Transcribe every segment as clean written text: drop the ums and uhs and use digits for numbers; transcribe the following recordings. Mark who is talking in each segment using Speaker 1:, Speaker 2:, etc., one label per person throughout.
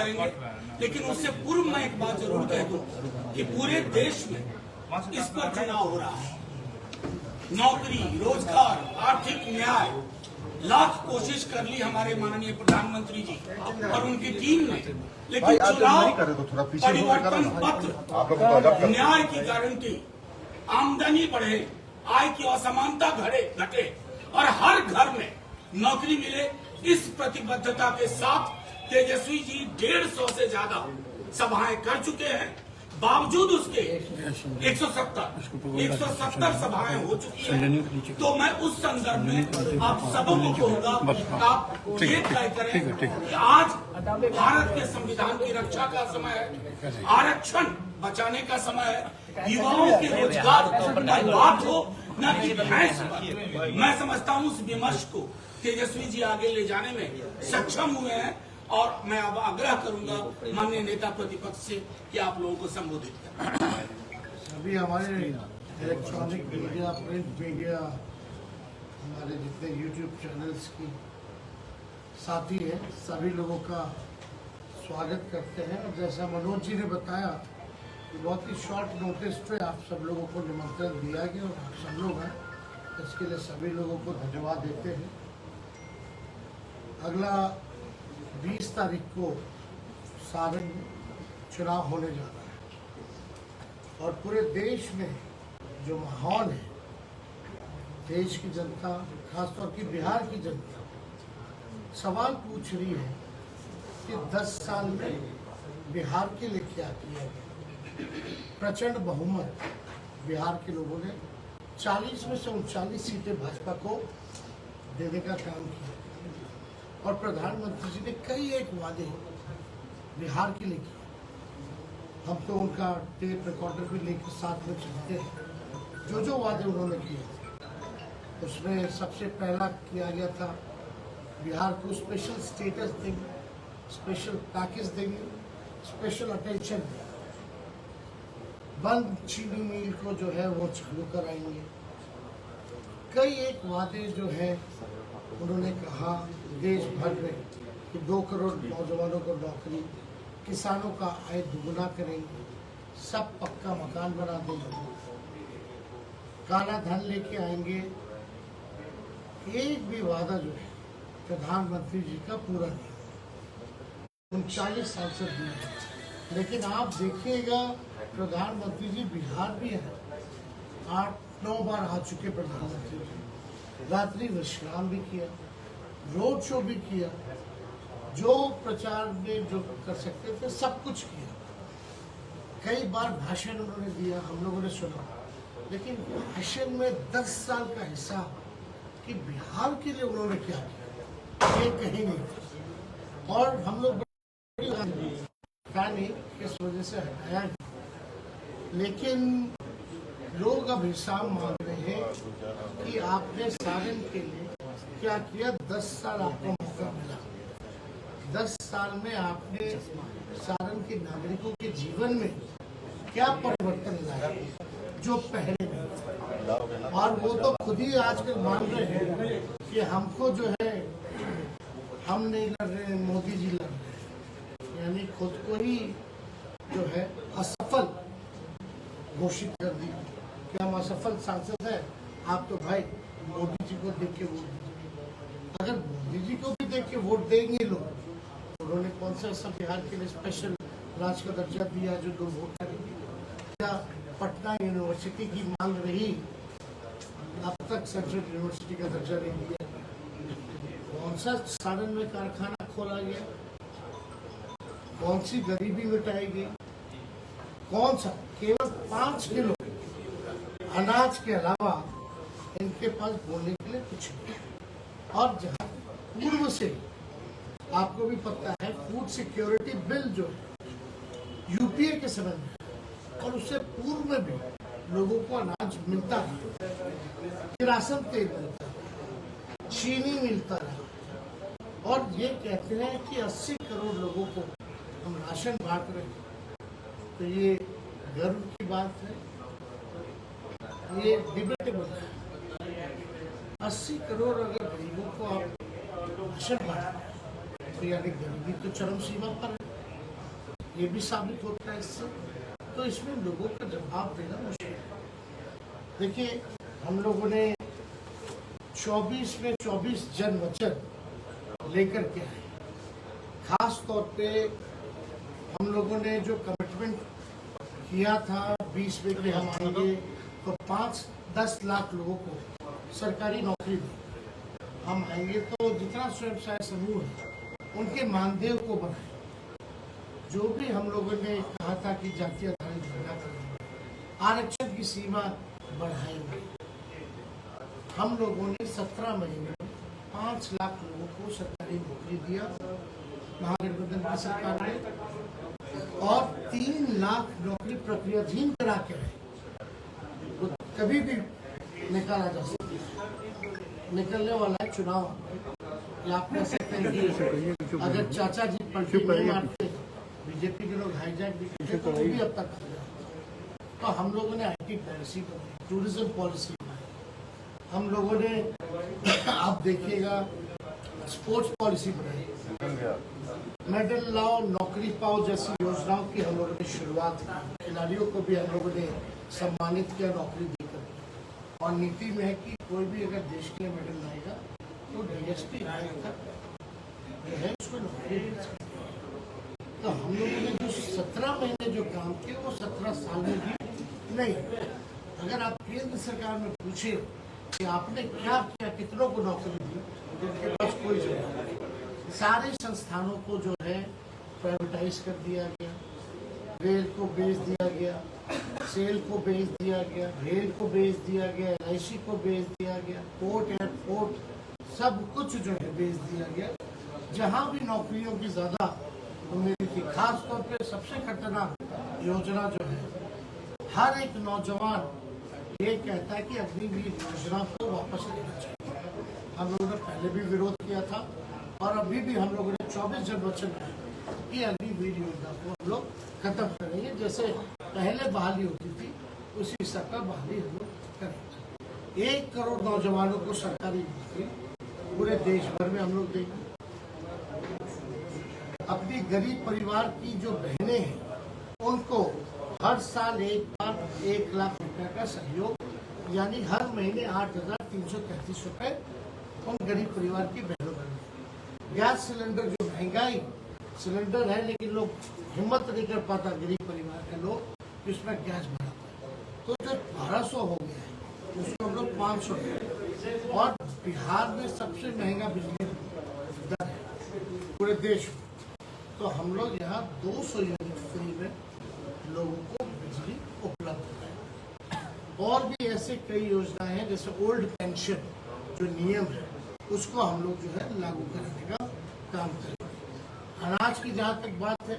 Speaker 1: करेंगे, लेकिन उससे पूर्व मैं एक बात जरूर कह दूं कि पूरे देश में इस पर चुनाव हो रहा है। नौकरी, रोजगार, आर्थिक न्याय, लाख कोशिश कर ली हमारे माननीय प्रधानमंत्री जी और उनकी टीम ने, लेकिन चुनाव, परिवर्तन पत्र, न्याय की गारंटी, आमदनी बढ़े, आय की असमानता घटे और हर घर में नौकरी मिले, इस प्रतिबद्धता के साथ तेजस्वी जी 150 से ज्यादा सभाएं कर चुके हैं। बावजूद उसके 170 सभाएं हो चुकी हैं। तो मैं उस संदर्भ में आप सबको कहूंगा, आप ये तय करें कि आज भारत के संविधान की रक्षा का समय है, आरक्षण बचाने का समय है, युवाओं के रोजगार पर बात हो न कि भैंस पर। मैं समझता हूँ उस विमर्श को तेजस्वी जी आगे ले जाने में सक्षम हुए हैं और मैं अब आग्रह करूंगा माननीय नेता प्रतिपक्ष से कि आप लोगों को संबोधित करें।
Speaker 2: अभी हमारे इलेक्ट्रॉनिक मीडिया, प्रिंट मीडिया, हमारे जितने यूट्यूब चैनल्स की साथी हैं, सभी लोगों का स्वागत करते हैं। और जैसा मनोज जी ने बताया कि बहुत ही शॉर्ट नोटिस पे आप सब लोगों को निमंत्रण दिया गया और आप सब लोग हैं, इसके लिए सभी लोगों को धन्यवाद देते हैं। अगला 20 तारीख को सारण में चुनाव होने जा रहा है और पूरे देश में जो माहौल है, देश की जनता, खासतौर की बिहार की जनता सवाल पूछ रही है कि 10 साल में बिहार के लिए क्या किया गया। प्रचंड बहुमत बिहार के लोगों ने 40 में से 39 सीटें भाजपा को देने का काम किया और प्रधानमंत्री जी ने कई एक वादे बिहार के लिए किए। हम तो उनका टेप रिकॉर्डर भी लेकर साथ में चलते हैं। जो वादे उन्होंने किए उसमें सबसे पहला किया गया था बिहार को स्पेशल स्टेटस देंगे, स्पेशल पैकेज देंगे, स्पेशल अटेंशन देंगे, बंद चीनी मिल को जो है वो चालू कराएंगे। कई एक वादे जो है उन्होंने कहा देश भर में कि 2 करोड़ नौजवानों को नौकरी, किसानों का आय दुगुना करेंगे, सब पक्का मकान बना देंगे, काला धन लेके आएंगे। एक भी वादा जो है प्रधानमंत्री जी का पूरा नहीं। 39 साल से दिए, लेकिन आप देखिएगा प्रधानमंत्री जी बिहार भी है, 8-9 बार आ चुके प्रधानमंत्री जी, रात्रि विश्राम भी किया, रोड शो भी किया, जो प्रचार में जो कर सकते थे सब कुछ किया। कई बार भाषण उन्होंने दिया, हम लोगों ने सुना, लेकिन भाषण में 10 साल का हिस्सा कि बिहार के लिए उन्होंने क्या किया ये कहीं नहीं। और हम लोग इस वजह से हटाया, लेकिन लोग अब हिसाब मांग रहे हैं कि आपने सारण के लिए क्या किया। 10 साल आपको मौका मिला, 10 साल में आपने सारण के नागरिकों के जीवन में क्या परिवर्तन लाया जो पहले नहीं। और वो तो खुद ही आजकल मान रहे हैं कि हमको जो है, हम नहीं लड़ रहे, मोदी जी लड़ रहे हैं, यानी खुद को ही जो है असफल घोषित कर दी कि हम असफल सांसद हैं। आप तो भाई मोदी जी को देख के वोट दीजिए। अगर मोदी जी को भी देख के वोट देंगे लोग, उन्होंने कौन सा सब बिहार के लिए स्पेशल राज्य का दर्जा दिया जो लोग वोट करेंगे? क्या पटना यूनिवर्सिटी की मांग रही, अब तक सेंट्रल यूनिवर्सिटी का दर्जा नहीं दिया। कौन सा सारण में कारखाना खोला गया, कौन सी गरीबी मिटाई गई, कौन सा केवल 5 किलो अनाज के अलावा इनके पास बोलने के लिए कुछ नहीं। और जहाँ पूर्व से आपको भी पता है फूड सिक्योरिटी बिल जो यूपीए के समय में और उससे पूर्व में भी लोगों को अनाज मिलता है, किरासन तेल मिलता है, चीनी मिलता है, और ये कहते हैं कि 80 करोड़ लोगों को हम राशन बांट रहे हैं। तो ये गर्व की बात है, ये डिबेटेबल है। 80 करोड़ अगर गरीबों को आप राशन बांट, तो यानी गरीबी तो चरम सीमा पर है। ये भी साबित होता है इससे। तो इसमें लोगों का जवाब देना मुश्किल है। देखिए, हम लोगों ने 24 में 24 जन वचन लेकर के आए। खास तौर पे हम लोगों ने जो कमिटमेंट किया था 20 में कि हम आएंगे तो 5-10 लाख लोगों को सरकारी नौकरी दी। हम आएंगे तो जितना स्वयं सहायता समूह है उनके मानदेय को बढ़ाएं। जो भी हम लोगों ने कहा था कि जाति आधारित धरना करेंगे, आरक्षण की सीमा बढ़ाएंगे। हम लोगों ने 17 महीने में 5 लाख लोगों को सरकारी नौकरी दिया महागठबंधन की सरकार ने, और 3 लाख नौकरी प्रक्रियाधीन करा के रहे। तो कभी भी निकाला जा सकता है, निकलने वाला है चुनाव। या आप कह सकते हैं कि अगर चाचा जी पलटी नहीं मारते, बीजेपी के लोग हाईजैक भी करते तो वो भी अब तक आ गया। तो हम लोगों ने आईटी पॉलिसी बनाई, टूरिज्म पॉलिसी बनाई, हम लोगों ने आप देखिएगा स्पोर्ट्स पॉलिसी बनाई, मेडल लाओ नौकरी पाओ जैसी योजनाओं की हम लोगों ने शुरुआत की। खिलाड़ियों को भी हम लोगों ने सम्मानित किया नौकरी देकर। और नीति में है कि कोई भी अगर देश के लिए मेडल लाएगा तो डीएसपी जो है उसको नौकरी मिल सकती है। तो हम लोगों ने जो 17 महीने जो काम किए वो 17 साल में भी नहीं। अगर आप केंद्र सरकार में पूछे कि आपने क्या किया, कितनों को नौकरी दी, उनके पास कोई जवाब नहीं। सारे संस्थानों को जो है प्राइवेटाइज कर दिया गया, रेल को बेच दिया गया, सेल को बेच दिया गया, रेल को बेच दिया गया, LIC को बेच दिया गया, पोर्ट एयरपोर्ट सब कुछ जो है बेच दिया गया। जहाँ भी नौकरियों की ज़्यादा उम्मीद थी, खास तौर पे सबसे खतरनाक योजना जो है, हर एक नौजवान ये कहता है कि अग्निवीर योजना को वापस लेना चाहिए। हम लोगों ने पहले भी विरोध किया था और अभी भी हम लोगों ने 24 जन वचन दिए कि अग्निवीर योजना को हम लोग खत्म करेंगे। जैसे पहले बहाली होती थी उसी हिसाब का बहाली हम लोग करेंगे। 1 करोड़ नौजवानों को सरकारी नौकरी पूरे देश भर में हम लोग देंगे। अपनी गरीब परिवार की जो बहनें हैं उनको हर साल एक बार 1 लाख रुपए का सहयोग, यानी हर महीने 8,333 रुपए उन गरीब परिवार की बहनों को। गैस सिलेंडर जो महंगाई सिलेंडर है, लेकिन लोग हिम्मत नहीं कर पाता गरीब परिवार के लोग कि उसमें गैस बढ़ाता है, तो जो 1200 हो गया है उसको हम लोग 500 है। और बिहार में सबसे महंगा बिजली दर है पूरे देश में। तो हम लोग यहाँ 200 यूनिट फ्री में लोगों को बिजली उपलब्ध है। और भी ऐसे कई योजनाएं हैं, जैसे ओल्ड पेंशन जो नियम है उसको हम लोग जो है लागू करने का काम करेंगे। अनाज की जहाँ तक बात है,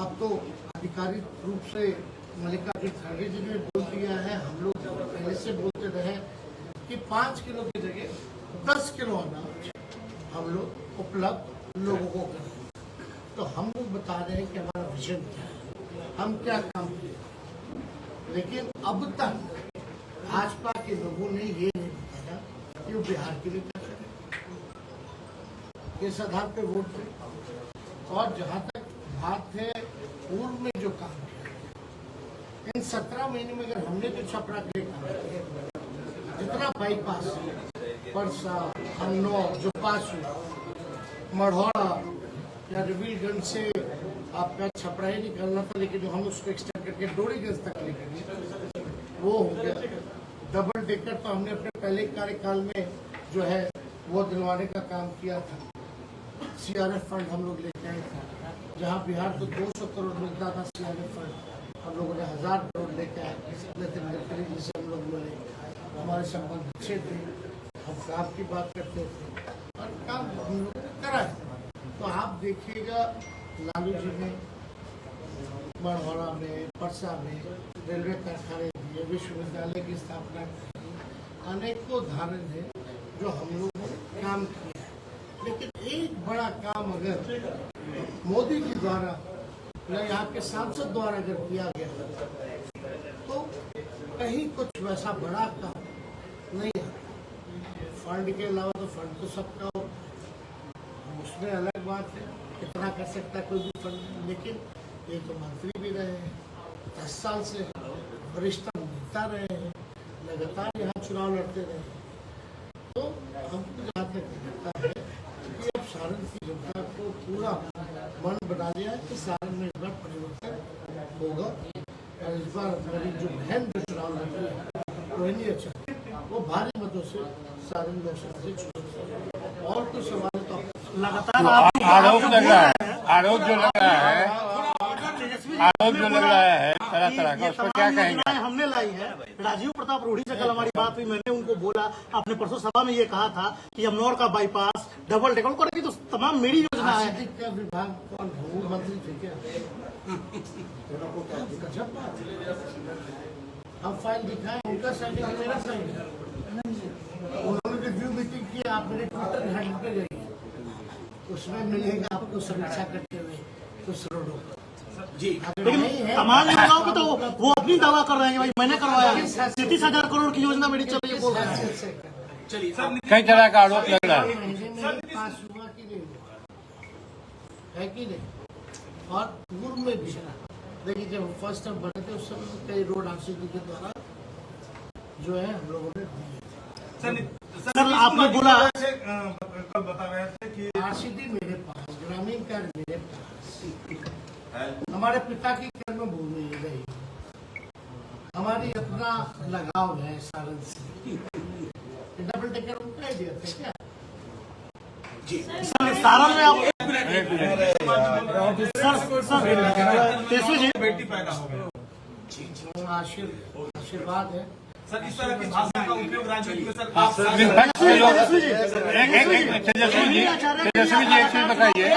Speaker 2: अब तो आधिकारिक रूप से मल्लिकार्जुन खड़गे जी ने बोल दिया है, हम लोग पहले से बोलते रहे कि 5 किलो की जगह 10 किलो अनाज हम लोग उपलब्ध लोगों को करें। तो हम लोग बता रहे हैं कि हमारा विजन क्या है, हम क्या काम किए। लेकिन अब तक भाजपा के लोगों ने ये नहीं बताया कि वो बिहार के लिए क्या करें, किस आधार पे वोट दें। और जहाँ तक बात है पूर्व में जो काम किया, इन 17 महीने में अगर हमने जो छपरा के लिए काम किया, जितना बाईपास परसा, हन्नौर, जो पास हुआ, मढ़ौरा या रविलगंज से आपका छपरा ही निकलना था, लेकिन जो हम उसको एक्सटेंड करके डोरीगंज तक लेकर गए वो हो गया। डबल डेकर तो हमने अपने पहले कार्यकाल में जो है वो दिलवाने का काम किया था। CRF फंड हम लोग लेके आए थे, जहाँ बिहार को 200 करोड़ मिलता था CRF फंड, हम लोगों ने 1000 करोड़ लेके आए। नितिन गडकरी जी से हम लोग मिले, हमारे संबंध अच्छे थे, हम काम की बात करते थे और काम हम लोग कराए। तो आप देखिएगा लालू जी ने मढ़ौरा में, परसा में रेलवे कारखाने दिए, विश्वविद्यालय की स्थापना की, अनेकों उदाहरण है जो हम लोग ने काम किया। लेकिन एक बड़ा काम अगर मोदी जी द्वारा या यहाँ के सांसद द्वारा अगर किया गया तो कहीं कुछ वैसा बड़ा काम नहीं आता। फंड के अलावा तो फंड तो सबका होता है, उसमें अलग बात है कितना कर सकता है कोई भी फंड, लेकिन ये तो मंत्री भी रहे हैं, 10 साल से वरिष्ठ नेता रहे हैं, लगातार यहाँ चुनाव लड़ते रहे हैं। तो हमको जहाँ तक लगता है कि अब सारण की जनता को पूरा मन बना लिया है कि सारण में इस बार परिवर्तन होगा। और इस बार मेरी जो बहन जो चुनाव लड़ रही है रोहिणी अच्छा, वो भारी मतों से सारण लोकसभा से चुनाव। और कुछ सवाल तो
Speaker 3: लगातार
Speaker 4: आरोप लग रहा है, आरोप जो लग रहा है तरह तरह का, उस पर क्या कहेंगे?
Speaker 3: हमने लाई है। राजीव प्रताप रूढ़ी से कल हमारी बात हुई, मैंने उनको बोला, आपने परसों सभा में ये कहा था कि यमुनौर का बाईपास डबल डेकर करेगी, तो तमाम मेरी योजना है।
Speaker 2: का विभाग कौन भूमि मंत्री थे क्या? गजब बात है। अब फाइल दिखाए, उनका साइन है, मेरा साइन है। उन्होंने रिव्यू मीटिंग की, आप मेरे ट्विटर हैंडल पे गई, उसमें मिलेगा आपको समीक्षा करते हुए कुछ रोडों पर।
Speaker 1: जी
Speaker 3: लेकिन तमाम योजनाओं को तो वो अपनी दावा कर रहे हैं, भाई मैंने करवाया है। 33,000 करोड़ की योजना मेरी चल रही है, बोल रहे हैं।
Speaker 1: चलिए
Speaker 4: कई तरह का आरोप लग रहा है।
Speaker 2: महीने में पास हुआ कि नहीं हुआ है कि नहीं? और पूर्व में भी देखिए, जब फर्स्ट टाइम बने थे उस समय कई रोड आरसीडी के द्वारा जो है हम लोगों ने दिए थे।
Speaker 3: सर आपने बोला
Speaker 5: कल बता रहे थे कि
Speaker 2: आरसीडी मेरे पास, ग्रामीण कार्ड मेरे पास, हमारे पिता की कर्मभूमि रही, हमारी अपना लगाव है सारण से। डबल डेकर उनका दिया था क्या?
Speaker 1: जी
Speaker 3: सारण में आप
Speaker 5: तेजस्वी जी बेटी पैदा हो गई।
Speaker 2: आशीर्वाद है।
Speaker 5: सर इस तरह की भाषा का उपयोग राजनीति में सर
Speaker 4: तेजस्वी जी एक चीज बताइए।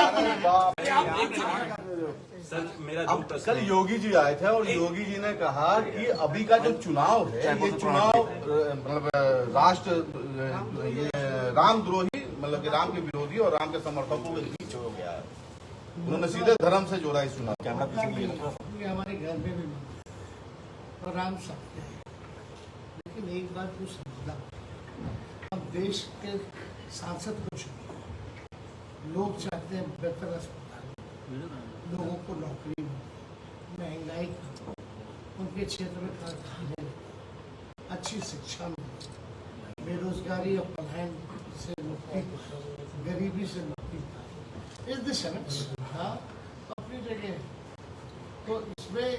Speaker 6: अब कल योगी जी आए थे और योगी जी ने कहा कि अभी का जो चुनाव है, ये चुनाव मतलब राष्ट्र ये रामद्रोही, मतलब कि राम के विरोधी और राम के समर्थकों के बीच हो गया है। उन्होंने सीधे धर्म से जोड़ा इस चुनाव।
Speaker 2: ये हमारे घर में भी और राम सकते हैं, लेकिन एक बात को समझना, हम देश के सांसद को चुने, लोग चाहते हैं बेहतर अस्पताल, लोगों को नौकरी मिले, महंगाई कम, उनके क्षेत्र में कारखाने, अच्छी शिक्षा मिले, बेरोजगारी और पलायन से मुक्ति पाए, गरीबी से मुक्ति पाए। इस दिशा में सुविधा अपनी जगह है। तो इसमें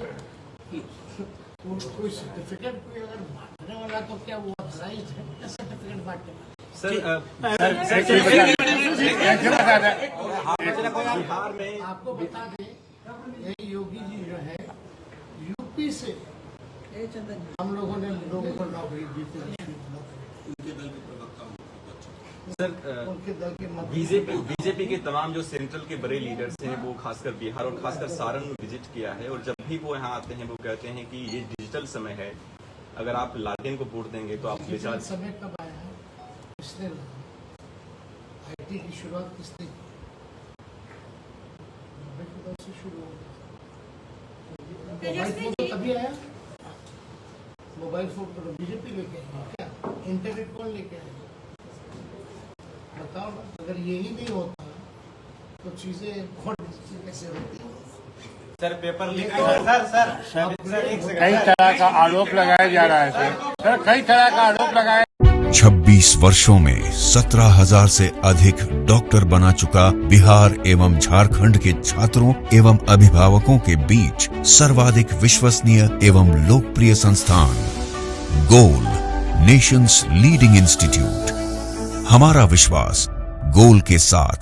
Speaker 2: कोई सर्टिफिकेट कोई अगर बांटने वाला तो क्या वो ऑथराइज है क्या सर्टिफिकेट बांटने वाला? आपको बता दें, ये योगी जी जो है यूपी से हम लोगों ने लोगों को नौकरी दी थी। उनके दल के
Speaker 7: बीजेपी के तमाम जो सेंट्रल के बड़े लीडर्स हैं, वो खासकर बिहार और खासकर सारण में विजिट किया है, और जब भी वो यहाँ आते हैं वो कहते हैं कि ये डिजिटल समय है, अगर आप लालटेन को वोट देंगे तो आप
Speaker 2: डिजिटल समय कब आया है? किसने आईटी की शुरुआत किसने की? से शुरू हो गया। मोबाइल फोन तो तभी आया, मोबाइल फोन तो बीजेपी लेके आई क्या? इंटरनेट कौन लेके आया? बताओ ना, अगर यही नहीं होता तो चीजें बहुत कैसे होती?
Speaker 5: सर पेपर लीक
Speaker 4: कई तरह का आरोप लगाया जा रहा है सर, कई तरह का आरोप लगाया।
Speaker 8: 26 वर्षों में 17,000 से अधिक डॉक्टर बना चुका बिहार एवं झारखंड के छात्रों एवं अभिभावकों के बीच सर्वाधिक विश्वसनीय एवं लोकप्रिय संस्थान गोल, नेशंस लीडिंग इंस्टीट्यूट। हमारा विश्वास गोल के साथ।